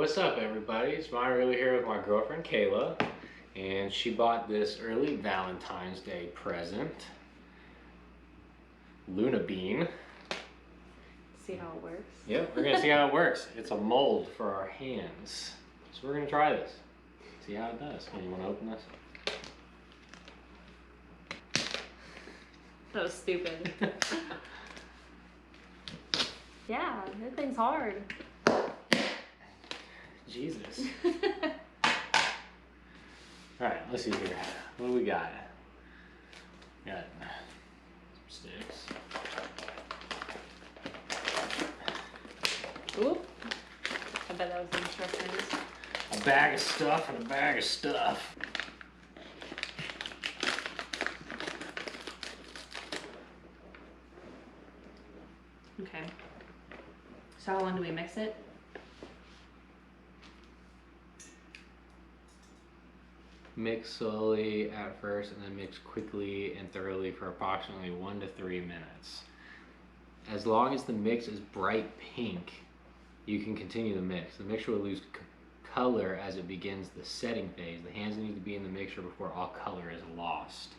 What's up, everybody? It's Myra here with my girlfriend Kayla, and she bought this early Valentine's Day present, Luna Bean. See how it works? Yep, we're gonna see how it works. It's a mold for our hands, so we're gonna try this. See how it does. You want to open this? That was stupid. Yeah, that thing's hard. Jesus. Alright, let's see here. What do we got? Got some sticks. Oop. I bet that was the instructions. A bag of stuff and a bag of stuff. Okay. So how long do we mix it? Mix slowly at first and then mix quickly and thoroughly for approximately 1 to 3 minutes. As long as the mix is bright pink, you can continue the mix. The mixture will lose color as it begins the setting phase. The hands need to be in the mixture before all color is lost.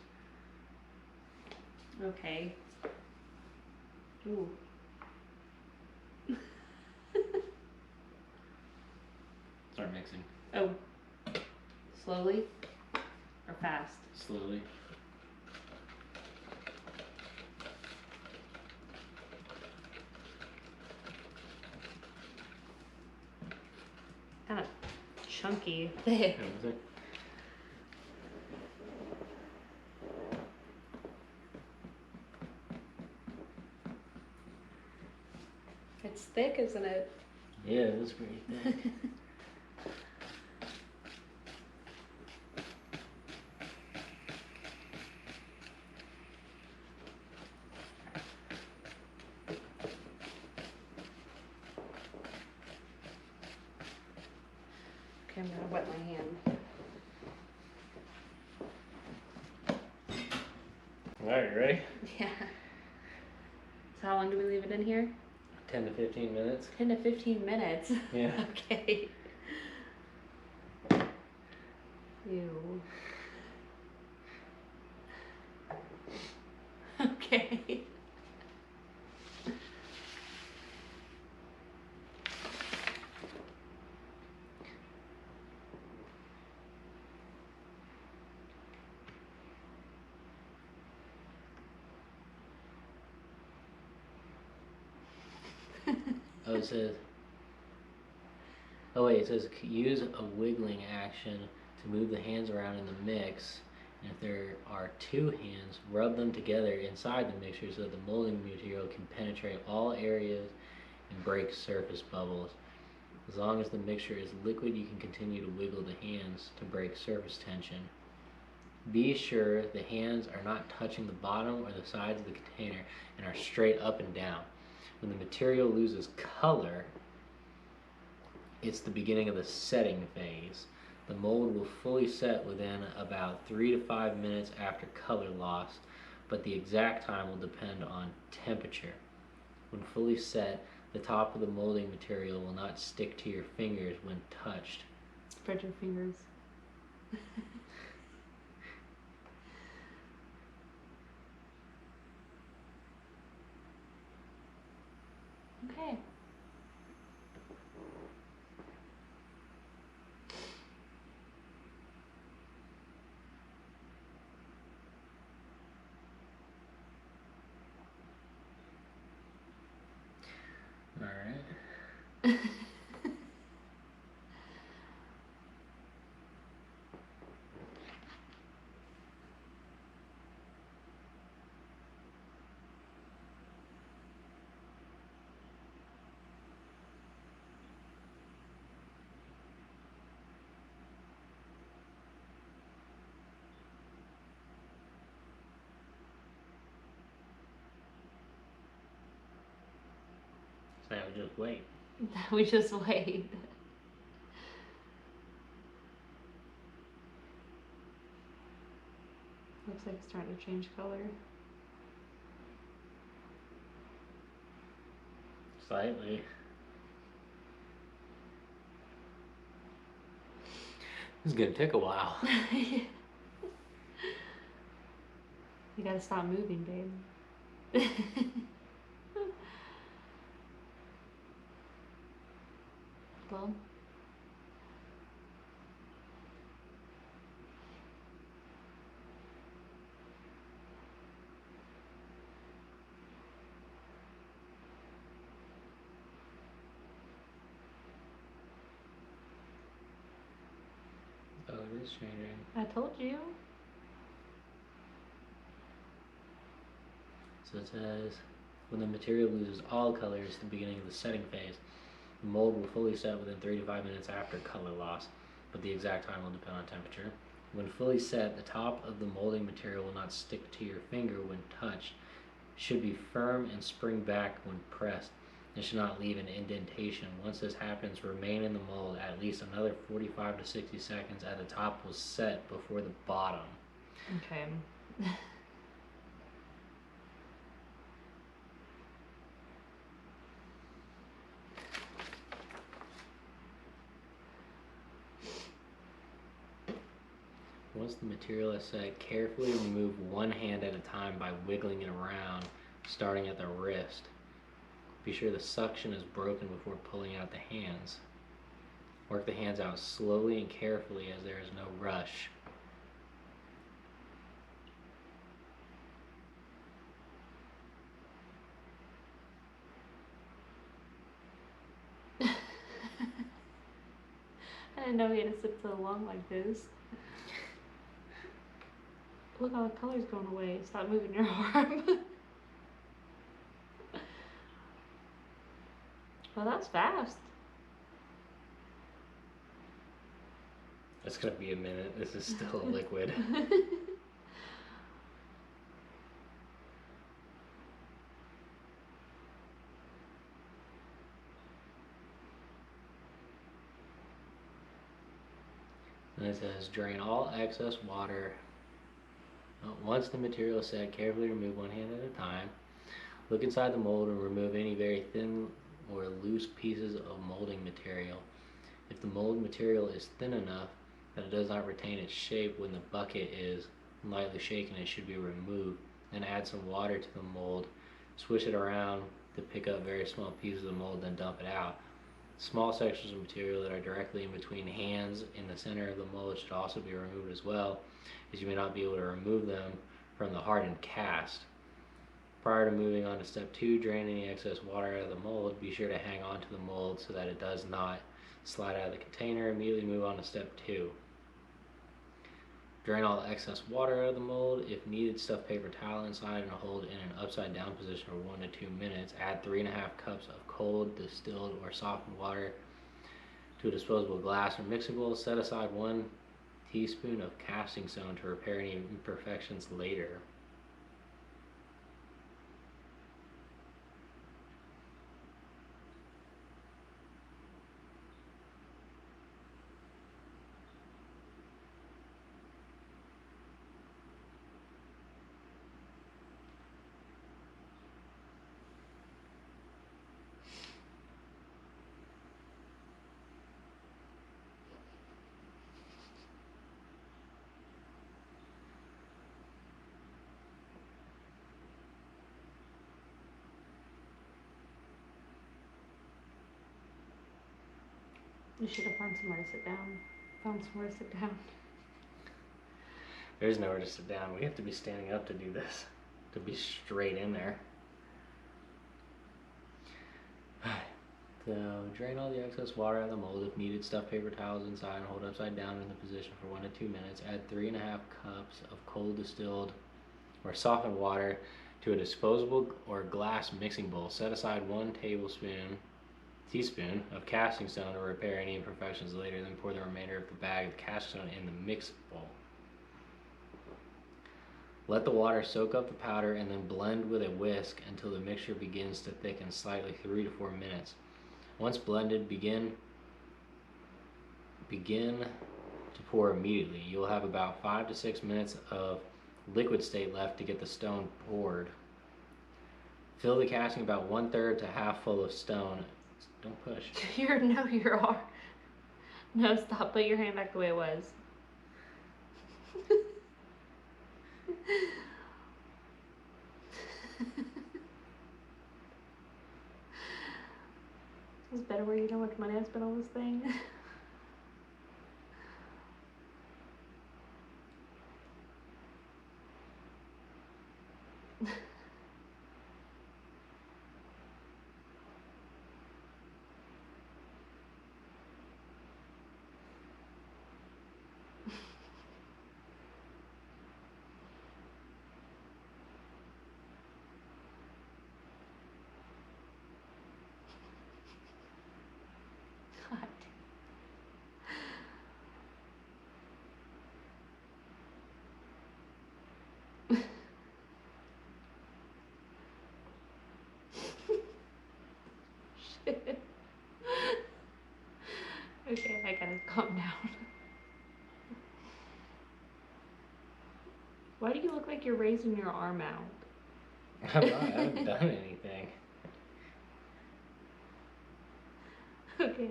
Okay. Ooh. Start mixing. Oh. Slowly or fast? Slowly. Kind of chunky. Thick. It's thick, isn't it? Yeah, it was pretty thick. Okay, I'm gonna wet my hand. Alright, you ready? Yeah. So how long do we leave it in here? 10 to 15 minutes. 10 to 15 minutes. Yeah. Okay. Ew. Okay. Oh, it says, oh wait, it says use a wiggling action to move the hands around in the mix. And if there are two hands, rub them together inside the mixture so that the molding material can penetrate all areas and break surface bubbles. As long as the mixture is liquid, you can continue to wiggle the hands to break surface tension. Be sure the hands are not touching the bottom or the sides of the container and are straight up and down. When the material loses color, it's the beginning of the setting phase. The mold will fully set within about 3 to 5 minutes after color loss, but the exact time will depend on temperature. When fully set, the top of the molding material will not stick to your fingers when touched. Spread your fingers. Okay. All right. So now we just wait. We just wait. Looks like it's starting to change color. Slightly. This is gonna take a while. You gotta stop moving, babe. Well. Oh, it is changing. I told you. So it says, when the material loses all colors at the beginning of the setting phase, the mold will fully set within 3 to 5 minutes after color loss, but the exact time will depend on temperature. When fully set, the top of the molding material will not stick to your finger when touched. It should be firm and spring back when pressed. It should not leave an indentation. Once this happens, remain in the mold at least another 45 to 60 seconds as the top will set before the bottom. Okay. Once the material is set, carefully remove one hand at a time by wiggling it around, starting at the wrist. Be sure the suction is broken before pulling out the hands. Work the hands out slowly and carefully as there is no rush. I didn't know he had to sit so long like this. Look, all the color's going away. Stop moving your arm. Well, that's fast. It's gonna be a minute. This is still a liquid. And it says, drain all excess water. Once the material is set, carefully remove one hand at a time. Look inside the mold and remove any very thin or loose pieces of molding material. If the mold material is thin enough that it does not retain its shape when the bucket is lightly shaken, it should be removed. Then add some water to the mold. Swish it around to pick up very small pieces of the mold, then dump it out. Small sections of material that are directly in between hands in the center of the mold should also be removed as well, as you may not be able to remove them from the hardened cast. Prior to moving on to step 2, drain any excess water out of the mold. Be sure to hang on to the mold so that it does not slide out of the container. Immediately move on to step 2. Drain all the excess water out of the mold. If needed, stuff paper towel inside and hold in an upside down position for 1 to 2 minutes. Add 3.5 cups of cold, distilled, or softened water to a disposable glass or mixing bowl. Set aside 1 teaspoon of casting soda to repair any imperfections later. You should have found somewhere to sit down. Found somewhere to sit down. There's nowhere to sit down. We have to be standing up to do this, to be straight in there. So drain all the excess water out of the mold. If needed, stuff paper towels inside and hold upside down in the position for 1 to 2 minutes. Add 3.5 cups of cold, distilled, or softened water to a disposable or glass mixing bowl. Set aside 1 teaspoon of casting soda to repair any imperfections later. Then pour the remainder of the bag of casting soda in the mix bowl. Let the water soak up the powder and then blend with a whisk until the mixture begins to thicken slightly, 3 to 4 minutes. Once blended, begin to pour immediately. You'll have about 5 to 6 minutes of liquid state left to get the stone poured. Fill the casting about 1/3 to half full of stone. Don't push. You're No, stop. Put your hand back the way it was. It's better where you know how much money I spent on this thing. God. Shit. Okay, I gotta calm down. Why do you look like you're raising your arm out? I'm not, I haven't done anything. Okay.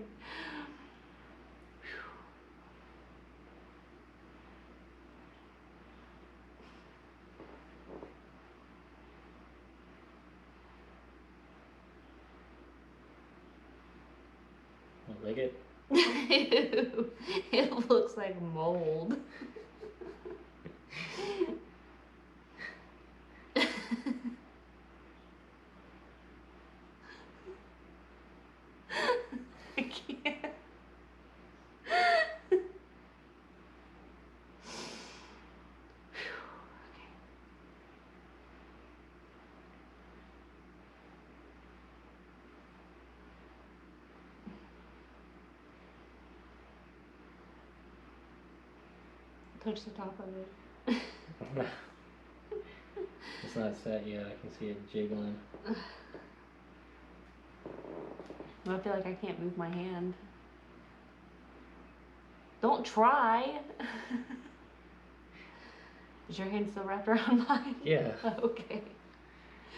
Lick it. Ew. It looks like mold. I can't. Touch the top of it. It's not set yet. I can see it jiggling. I feel like I can't move my hand. Don't try. Is your hand still wrapped around mine? Yeah. Okay.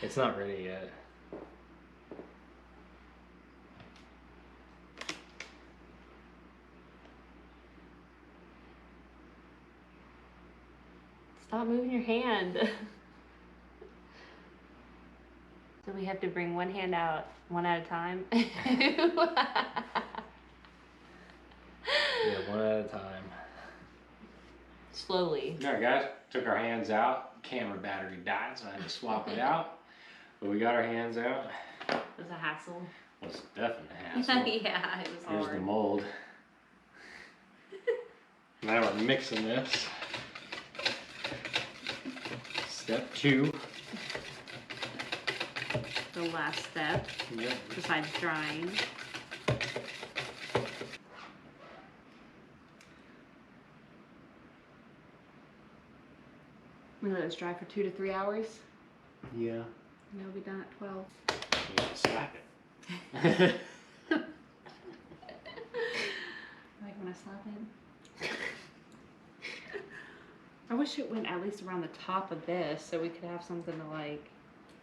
It's not ready yet. Stop moving your hand. So we have to bring one hand out, one at a time. Yeah, one at a time. Slowly. Alright guys, took our hands out. Camera battery died, so I had to swap it out. But we got our hands out. It was a hassle. It was definitely a hassle. Yeah, it was hard. Here's the mold. Now we're mixing this. Step 2. The last step, Yep. besides drying. We let this dry for 2 to 3 hours. Yeah. And it'll be done at 12. You gotta slap it. Like when I slap it. I wish it went at least around the top of this so we could have something to like.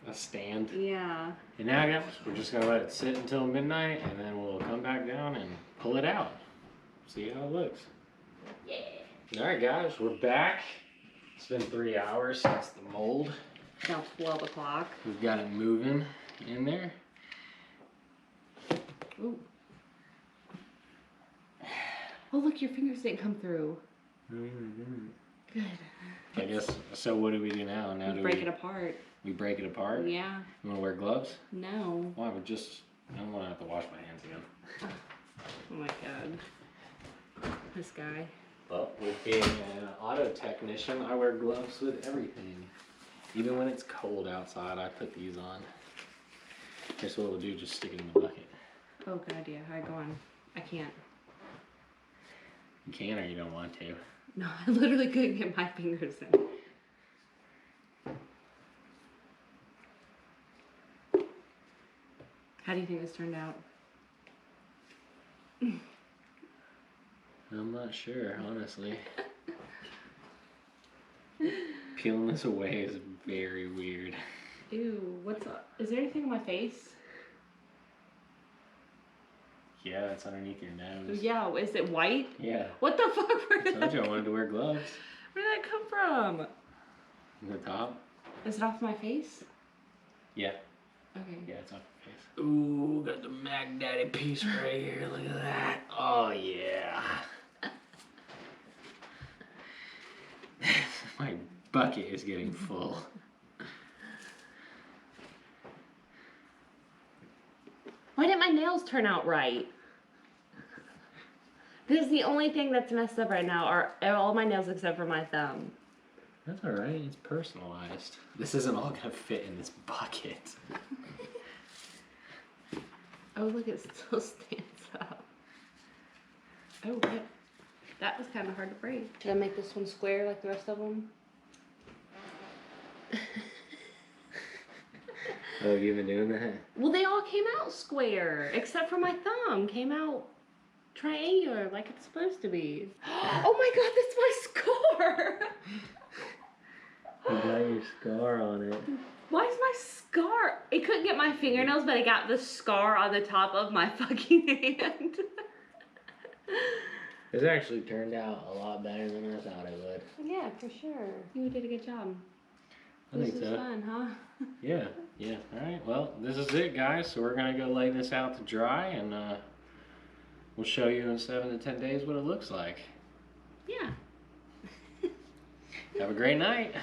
A stand. Yeah. And now guys, we're just gonna let it sit until midnight and then we'll come back down and pull it out. See how it looks. Yeah. Alright guys, we're back. It's been 3 hours since the mold. Now 12 o'clock. We've got it moving in there. Ooh. Oh look, your fingers didn't come through. Good. I guess, so what do we do now? Now do Break it apart. we break it apart? Yeah. You wanna wear gloves? No. Why? Well, I don't wanna have to wash my hands again. Oh my god. This guy. Well, with being an auto technician, I wear gloves with everything. Even when it's cold outside, I put these on. Here's what we'll do, just stick it in the bucket. Oh god, yeah. Alright, go on. I can't. You can or you don't want to. No, I literally couldn't get my fingers in. How do you think this turned out? I'm not sure, honestly. Peeling this away is very weird. Ew, what's up? Is there anything on my face? Yeah, it's underneath your nose. Yeah, is it white? Yeah. What the fuck? I told you I wanted to wear gloves. Where did that come from? The top? Is it off my face? Yeah. Okay. Yeah, it's off your face. Ooh, got the Mac Daddy piece right here. Look at that. Oh, yeah. My bucket is getting full. Why didn't my nails turn out right? This is the only thing that's messed up right now, are all my nails except for my thumb. That's alright, it's personalized. This isn't all gonna fit in this bucket. Oh, look, it still stands up. Oh, yeah. That was kind of hard to break. Should I make this one square like the rest of them? Oh, you've been doing that? Well, they all came out square, except for my thumb came out triangular like it's supposed to be. Oh my god, that's my scar! You got your scar on it. Why is my scar? It couldn't get my fingernails, but it got the scar on the top of my fucking hand. This actually turned out a lot better than I thought it would. Yeah, for sure. You did a good job. I This think is so. fun, huh? Yeah. Alright, well, this is it, guys. So we're gonna go lay this out to dry, and we'll show you in 7 to 10 days what it looks like. Yeah. Have a great night. Bye.